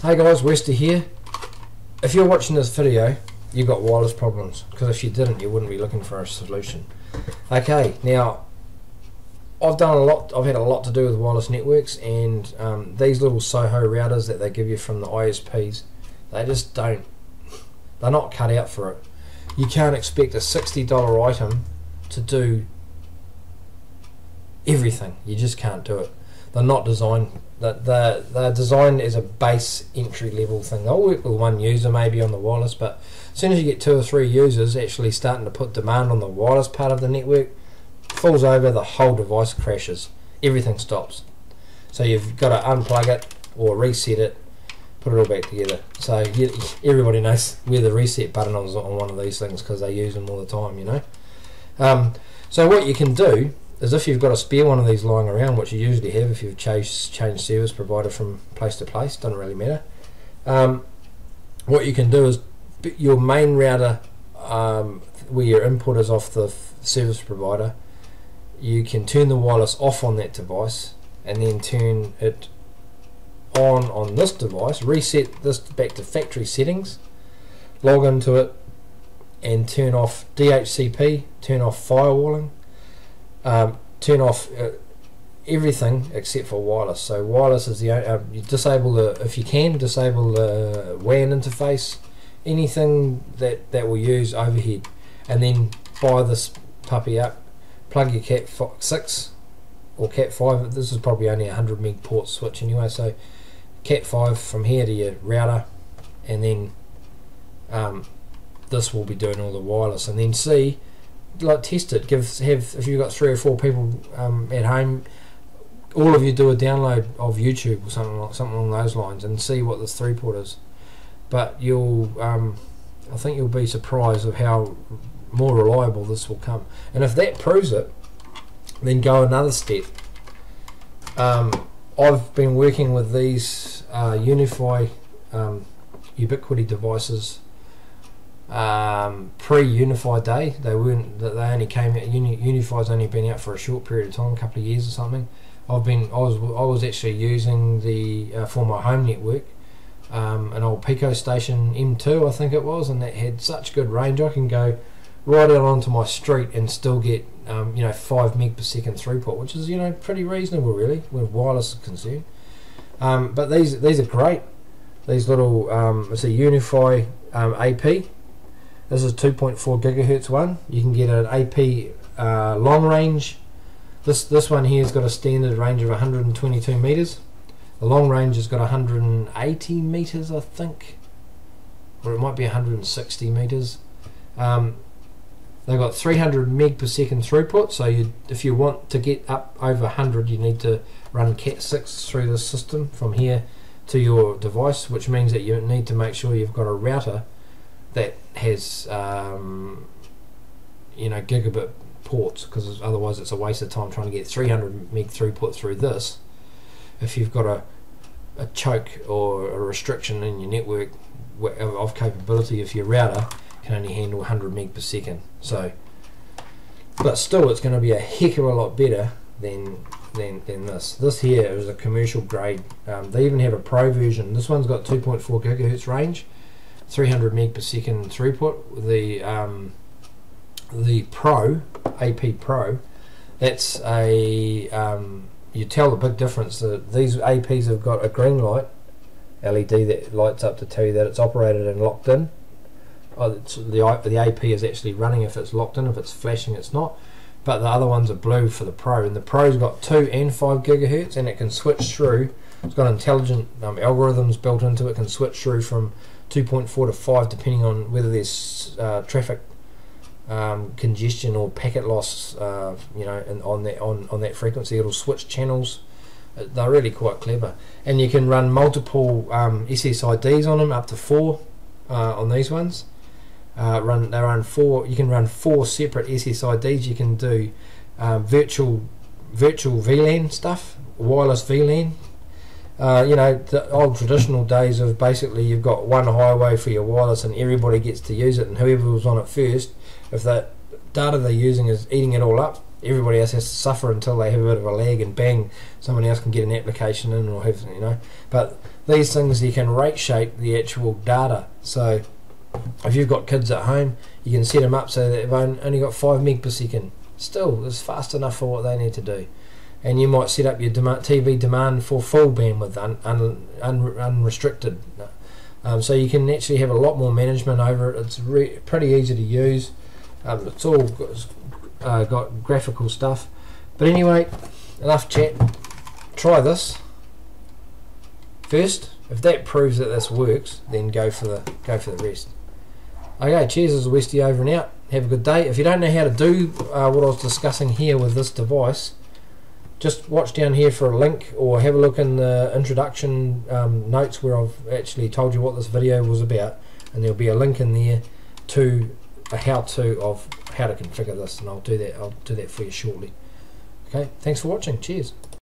Hey guys, Wester here. If you're watching this video, you've got wireless problems, because if you didn't, you wouldn't be looking for a solution. Okay, now I've had a lot to do with wireless networks, and these little Soho routers that they give you from the ISPs, they're not cut out for it. You can't expect a $60 item to do everything. You just can't do it. They're not designed. They're designed as a base entry level thing. They'll work with one user maybe on the wireless, but as soon as you get 2 or 3 users actually starting to put demand on the wireless part of the network, falls over, the whole device crashes. Everything stops. So you've got to unplug it or reset it, put it all back together. So everybody knows where the reset button is on one of these things, because they use them all the time, you know. So what you can do is, if you've got a spare one of these lying around, which you usually have if you've changed service provider from place to place, doesn't really matter, what you can do is your main router, where your input is off the service provider, you can turn the wireless off on that device and then turn it on this device, reset this back to factory settings, log into it and turn off DHCP, turn off firewalling, turn off everything except for wireless. So wireless is the you disable if you can disable the WAN interface, anything that will use overhead, and then fire this puppy up, plug your Cat 6 or Cat 5. This is probably only a 100 meg port switch anyway, so Cat 5 from here to your router, and then this will be doing all the wireless. And then see, like, test it. If you've got 3 or 4 people at home, all of you do a download of YouTube or something along those lines, and see what this throughput is. But I think you'll be surprised of how more reliable this will come. And if that proves it, then go another step. I've been working with these Unify Ubiquity devices pre-Unify day. They only came out. Unify's only been out for a short period of time, a couple of years or something. I was actually using the for my home network, an old Pico Station M2 I think it was, and that had such good range. I can go right out onto my street and still get 5 meg per second throughput, which is pretty reasonable really when wireless is concerned. But these are great. These little it's a Unify AP. This is 2.4 gigahertz one. You can get an AP long range. This one here has got a standard range of 122 meters. The long range has got 180 meters, I think, or it might be 160 meters. They've got 300 meg per second throughput, so if you want to get up over 100, you need to run Cat 6 through the system from here to your device, which means that you need to make sure you've got a router that has gigabit ports, because otherwise it's a waste of time trying to get 300 meg throughput through this if you've got a choke or a restriction in your network of capability, if your router can only handle 100 meg per second. So, but still, it's going to be a heck of a lot better than this. This here is a commercial grade. They even have a pro version. This one's got 2.4 gigahertz range, 300 meg per second throughput. The Pro, AP Pro, that's a you tell the big difference. These APs have got a green light LED that lights up to tell you that it's operated and locked in. The AP is actually running if it's locked in. If it's flashing, it's not. But the other ones are blue for the Pro, and the Pro's got 2 and 5 gigahertz, and it can switch through. It's got intelligent algorithms built into it. It can switch through from 2.4 to 5 depending on whether there's traffic congestion or packet loss, on that frequency. It'll switch channels. They're really quite clever, and you can run multiple SSIDs on them, up to 4 on these ones. They run 4. You can run 4 separate SSIDs. You can do virtual VLAN stuff, wireless VLAN. The old traditional days of basically you've got one highway for your wireless and everybody gets to use it, and whoever was on it first, if that data they're using is eating it all up, everybody else has to suffer until they have a bit of a lag, and bang, someone else can get an application in, or have, you know. But these things, you can rate shape the actual data. So if you've got kids at home, you can set them up so that they've only got 5 meg per second. Still, it's fast enough for what they need to do. And you might set up your TV demand for full bandwidth, unrestricted. So you can actually have a lot more management over it. It's pretty easy to use. It's all got graphical stuff. But anyway, enough chat. Try this first. If that proves that this works, then go for the rest. Okay, cheers. This is Westy over and out. Have a good day. If you don't know how to do what I was discussing here with this device, just watch down here for a link, or have a look in the introduction notes where I've actually told you what this video was about, and there'll be a link in there to a how-to of how to configure this, and I'll do that for you shortly. Okay, thanks for watching. Cheers.